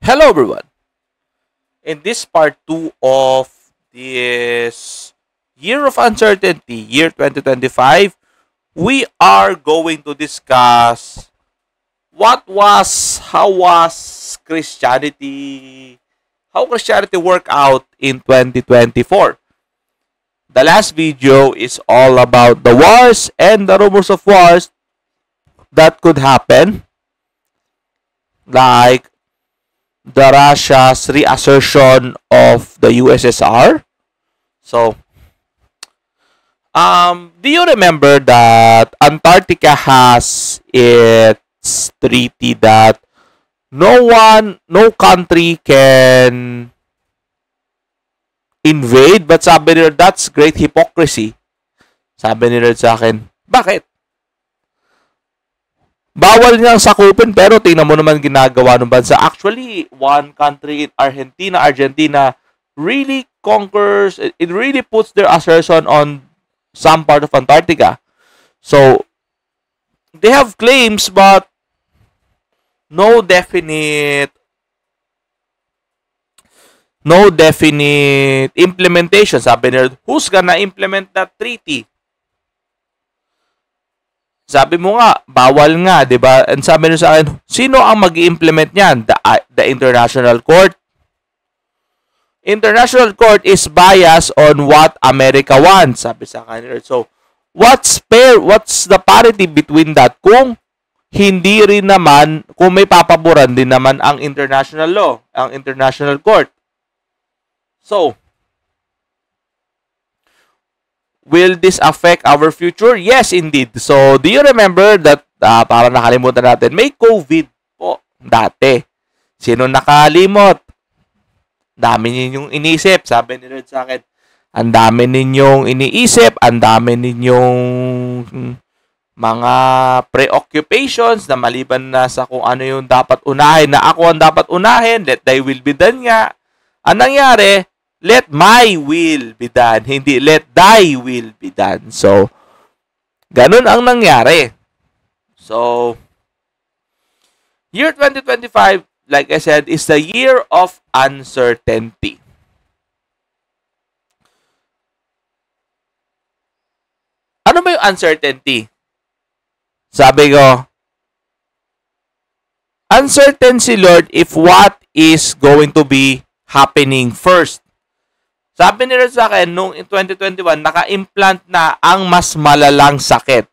Hello everyone. In this part 2 of this Year of Uncertainty, year 2025, we are going to discuss how was Christianity, how Christianity worked out in 2024. The last video is all about the wars and the rumors of wars that could happen, like the Russia's reassertion of the USSR. So, do you remember that Antarctica has its treaty that no country can invade? But sabi nila, that's great hypocrisy. Sabi nila sa akin, bakit? Bawal niyang sakupin, pero tingnan mo naman ginagawa ng bansa. Actually, one country, Argentina really conquers, it really puts their assertion on some part of Antarctica. So, they have claims, but no definite implementation. Sabi nila, who's gonna implement that treaty? Sabi mo nga, bawal nga, di ba? And sabi nyo sa akin, sino ang mag-i-implement niyan? The International Court? International Court is biased on what America wants, sabi sa kanila. So, what's fair? What's the parity between that? Kung hindi rin naman, kung may papaboran din naman ang international law, ang International Court. So, will this affect our future? Yes, indeed. So, do you remember that, para nakalimutan natin, may COVID po dati. Sino nakalimot? Dami ninyong iniisip. Sabi ni Lord sa akin, ang dami ninyong iniisip, ang dami ninyong mga preoccupations na maliban na sa kung ano yung dapat unahin, na ako ang dapat unahin, let thy will be done nga. Ang nangyari, let my will be done. Hindi, let thy will be done. So, ganun ang nangyari. So, year 2025, like I said, is the year of uncertainty. Ano ba yung uncertainty? Sabi ko, uncertain si Lord if what is going to be happening first. Sabi nila sa akin, nung in 2021, naka-implant na ang mas malalang sakit.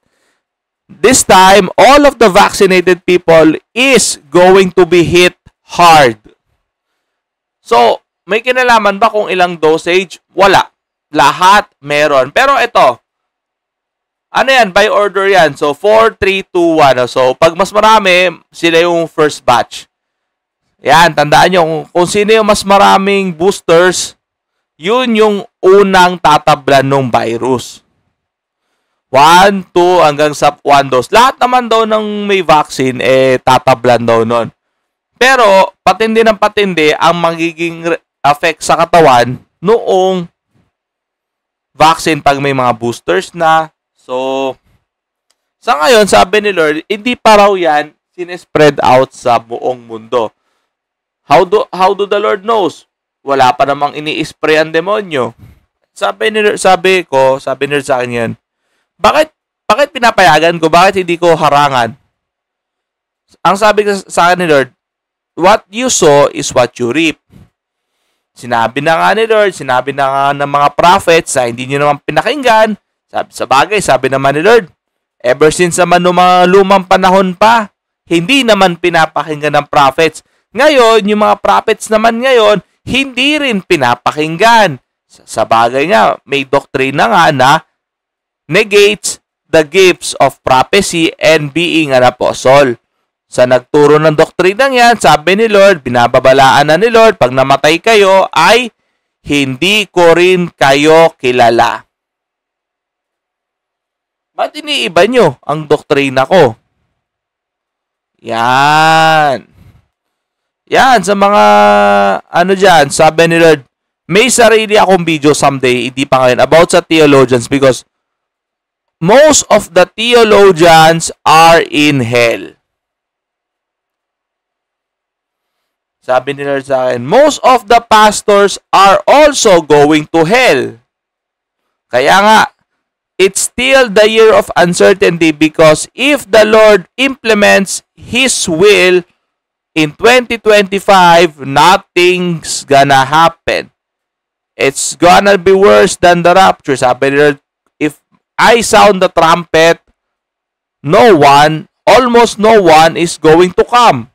This time, all of the vaccinated people is going to be hit hard. So, may kinalaman ba kung ilang dosage? Wala. Lahat meron. Pero ito, ano yan? By order yan. So, 4, 3, 2, 1. So, pag mas marami, sila yung first batch. Yan, tandaan nyo, kung sino yung mas maraming boosters, yun yung unang tatablan ng virus. 1, 2, hanggang sa 1 dose. Lahat naman daw ng may vaccine, tatablan daw nun. Pero, patindi ng patindi, ang magiging effect sa katawan noong vaccine pag may mga boosters na. So, sa ngayon, sabi ni Lord, hindi pa raw yan sinespread out sa buong mundo. How do the Lord knows? Wala pa namang ini-spray ang demonyo. Sabi ni sa akin yan, bakit pinapayagan ko? Bakit hindi ko harangan? Ang sabi sa akin ni Lord, what you sow is what you reap. Sinabi na nga ni Lord, sinabi na nga ng mga prophets na hindi nyo naman pinakinggan. Sabi naman ni Lord, ever since naman noong mga lumang panahon pa, hindi naman pinapakinggan ng prophets. Ngayon, yung mga prophets naman ngayon, hindi rin pinapakinggan. Sa bagay nga, may doktrina nga na negates the gifts of prophecy and being an apostle. Sa nagturo ng doktrinang yan, sabi ni Lord, binababalaan na ni Lord, pag namatay kayo, ay hindi ko rin kayo kilala. Ba't iniiba nyo ang doktrina ko? Yan. Yan, sa mga, dyan, sabi ni Lord, may sarili akong video someday, hindi pa ngayon, about sa theologians, because most of the theologians are in hell. Sabi ni Lord sa akin, most of the pastors are also going to hell. Kaya nga, it's still the year of uncertainty because if the Lord implements His will in 2025, nothing's gonna happen. It's gonna be worse than the rapture. Sabi ni Lord, if I sound the trumpet, almost no one is going to come.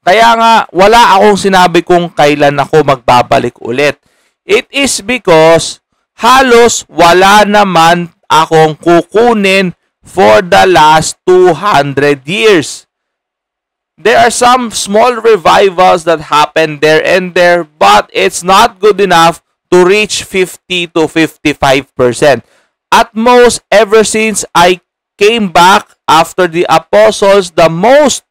Kaya nga, wala akong sinabi kung kailan ako magbabalik ulit. It is because halos wala naman akong kukunin for the last 200 years. There are some small revivals that happen there and there, but it's not good enough to reach 50 to 55%. At most, ever since I came back after the apostles, the most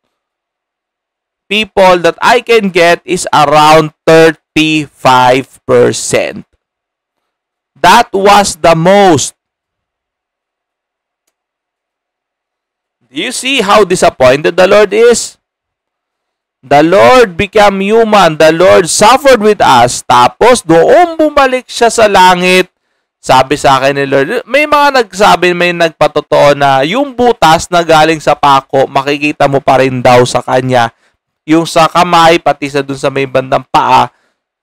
people that I can get is around 35%. That was the most. Do you see how disappointed the Lord is? The Lord became human. The Lord suffered with us. Tapos, doon bumalik siya sa langit. Sabi sa akin ni Lord, may mga nagsabi, may nagpatotoo na yung butas na galing sa pako, makikita mo pa rin daw sa kanya. Yung sa kamay, pati sa dun sa may bandang paa.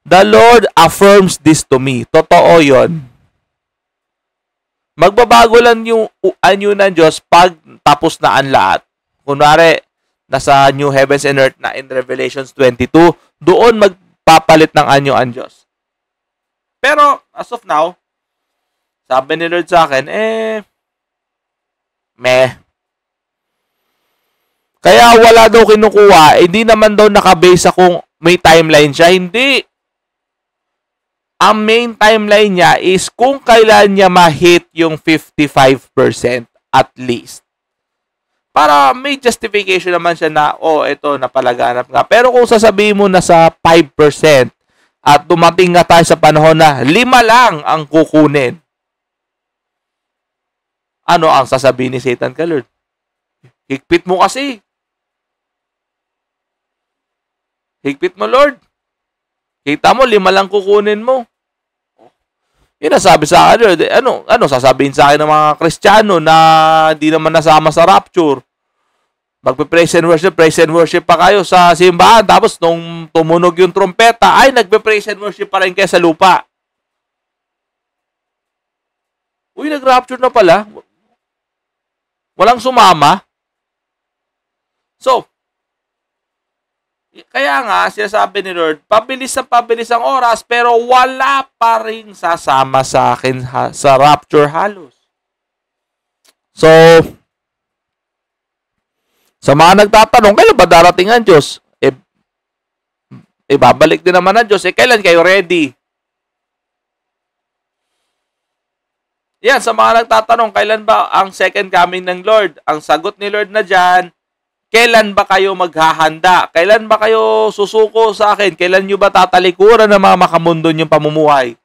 The Lord affirms this to me. Totoo yon. Magbabago lang yung anyo ng Diyos pag tapos na ang lahat. Kunwari, nasa New Heavens and Earth na in Revelations 22, doon magpapalit ng anyo ang Diyos. Pero, as of now, sabi ni Lord sa akin, meh. Kaya wala daw kinukuha, hindi naman daw nakabase kung may timeline siya. Hindi. Ang main timeline niya is kung kailan niya ma-hit yung 55% at least. Para may justification naman siya na, ito, napalaganap nga. Pero kung sasabihin mo na sa 5% at dumating nga tayo sa panahon na 5 lang ang kukunin, ano ang sasabihin ni Satan ka, Lord? Higpit mo kasi. Higpit mo, Lord. Kita mo, 5 lang kukunin mo. Yun ang sabi sa akin, Lord. Ano sasabihin sa akin ng mga Kristiyano na hindi naman nasama sa rapture? Magpe-praise and worship pa kayo sa simbahan. Tapos, nung tumunog yung trompeta, ay, nagpe-praise and worship pa rin kayo sa lupa. Uy, nag-rapture na pala. Walang sumama. So, kaya nga, sinasabi ni Lord, pabilis ang oras, pero wala pa rin sasama sa akin sa rapture halos. So, sa mga nagtatanong, kailan ba darating ang Diyos? Babalik din naman ang Diyos. Kailan kayo ready? Yan, sa mga nagtatanong, kailan ba ang second coming ng Lord? Ang sagot ni Lord na dyan, kailan ba kayo maghahanda? Kailan ba kayo susuko sa akin? Kailan nyo ba tatalikuran ng mga makamundo nyong pamumuhay?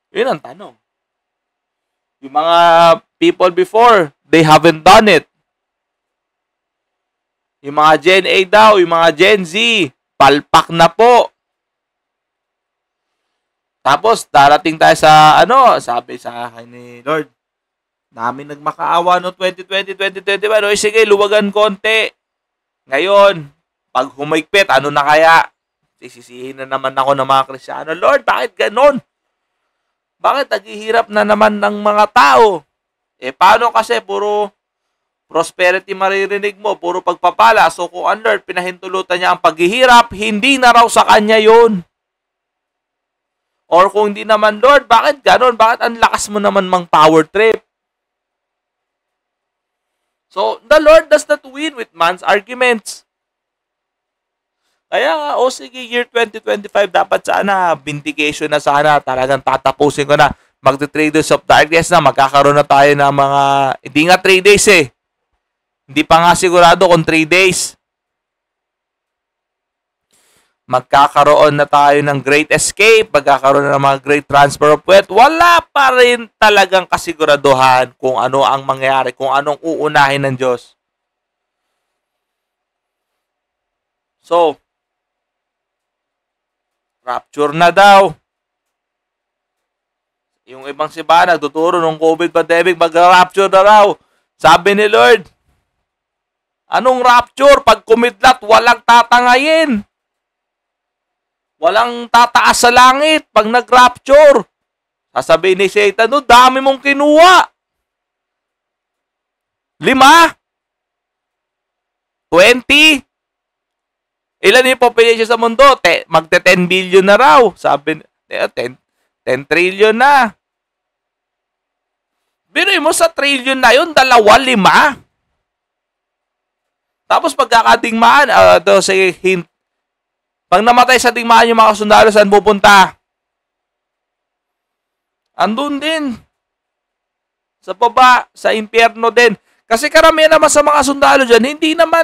Yun ang tanong. Yung mga people before, they haven't done it. Yung mga Gen A daw, yung mga Gen Z, palpak na po. Tapos, darating tayo sa, sabi sa akin ni Lord, namin nagmakaawa no 2020, 2021. Sige, luwagan konti. Ngayon, pag humigpit, ano na kaya? Sisisihin na naman ako ng mga Kristiyano. Lord, bakit ganon? Bakit naghihirap na naman ng mga tao? Paano kasi puro prosperity maririnig mo, puro pagpapala. So kung ang Lord pinahintulutan niya ang paghihirap, hindi na raw sa kanya yun. Or kung hindi naman, Lord, bakit ganon? Bakit ang lakas mo naman mang power trip? So, the Lord does not win with man's arguments. Kaya nga, sige, year 2025, dapat sana, vindication na sana, talagang tatapusin ko na, magti-Traders of Darkness na, magkakaroon na tayo ng mga, hindi nga 3 days Hindi pa nga sigurado kung 3 days. Magkakaroon na tayo ng Great Escape, magkakaroon na ng mga Great Transfer of Wealth. Wala pa rin talagang kasiguraduhan kung ano ang mangyayari, kung anong uunahin ng Diyos. So, rapture na daw. Yung ibang simbahan nagtuturo nung COVID pandemic, mag-rapture na raw. Sabi ni Lord, anong rapture? Pag kumidlat, walang tatangayin. Walang tataas sa langit pag nag-rapture. Sasabihin ni Satan, no, dami mong kinuha. 5? 20? Ilan yung population sa mundo? Magte-10 billion na raw. Sabi, 10 trillion na. Biruin mo sa trillion na yun, 2, 5. Tapos pagkakadigmaan, sige, hint. Pag namatay sa digmaan yung mga sundalo, saan pupunta? Andun din. Sa baba, sa impyerno din. Kasi karamihan naman sa mga sundalo dyan, hindi naman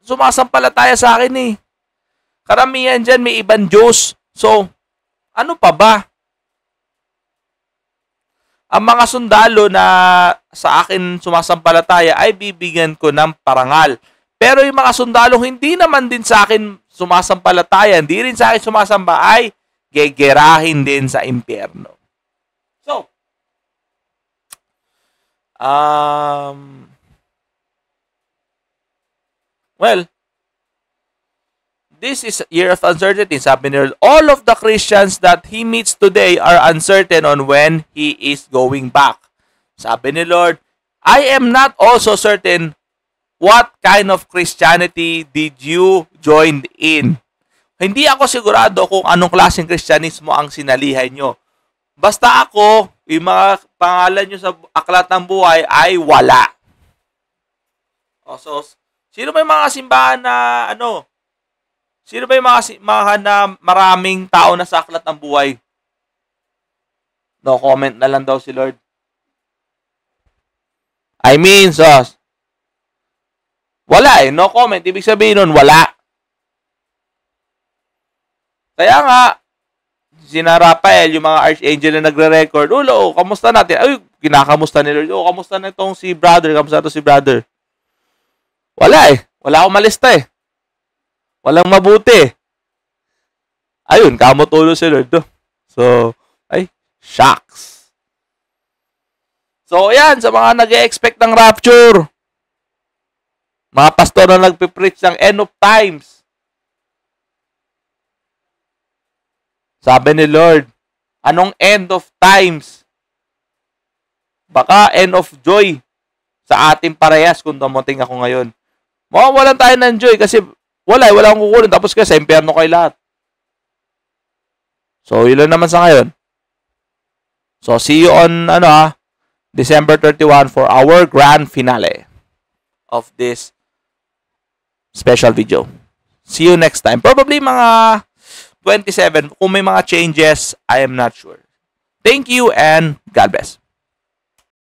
sumasampalataya sa akin eh. Karamihan dyan may ibang Diyos. So, ano pa ba? Ang mga sundalo na sa akin sumasampalataya ay bibigyan ko ng parangal. Pero yung mga sundalo hindi naman din sa akin sumasampalataya, hindi rin sa akin sumasamba, ay gegerahin din sa impyerno. So, well, this is a year of uncertainty. Sabi ni Lord, all of the Christians that He meets today are uncertain on when He is going back. Sabi ni Lord, I am not also certain what kind of Christianity did you join in. Hindi ako sigurado kung anong klaseng Kristyanismo ang sinalihan nyo. Basta ako, yung mga pangalan nyo sa aklat ng buhay ay wala. So, sino ba yung mga simbahan na sino ba yung mga simbahan na maraming tao na sa aklat ng buhay? No comment na lang daw si Lord. I mean, wala no comment. Ibig sabihin nun, wala. Kaya nga, sina Rafael, yung mga archangel na nagre-record, kamusta natin? Ay, kinakamusta ni Lord. Kamusta na itong si brother? Kamusta ito si brother? Wala eh. Wala akong malista eh. Walang mabuti. Ayun, kamutulo si Lord. So, shocks. So, ayan, sa mga nag-e-expect ng rapture, mga pastor na nagpipreach ng end of times, sabi ni Lord, anong end of times? Baka end of joy sa ating parehas kung dumating ako ngayon. Mawawalan tayo ng joy kasi wala akong kukunin. Tapos kasi, impyerno kayo lahat. So, yun lang naman sa ngayon. So, see you on, December 31 for our grand finale of this special video. See you next time. Probably mga 27. Kung may mga changes, I am not sure. Thank you and God bless.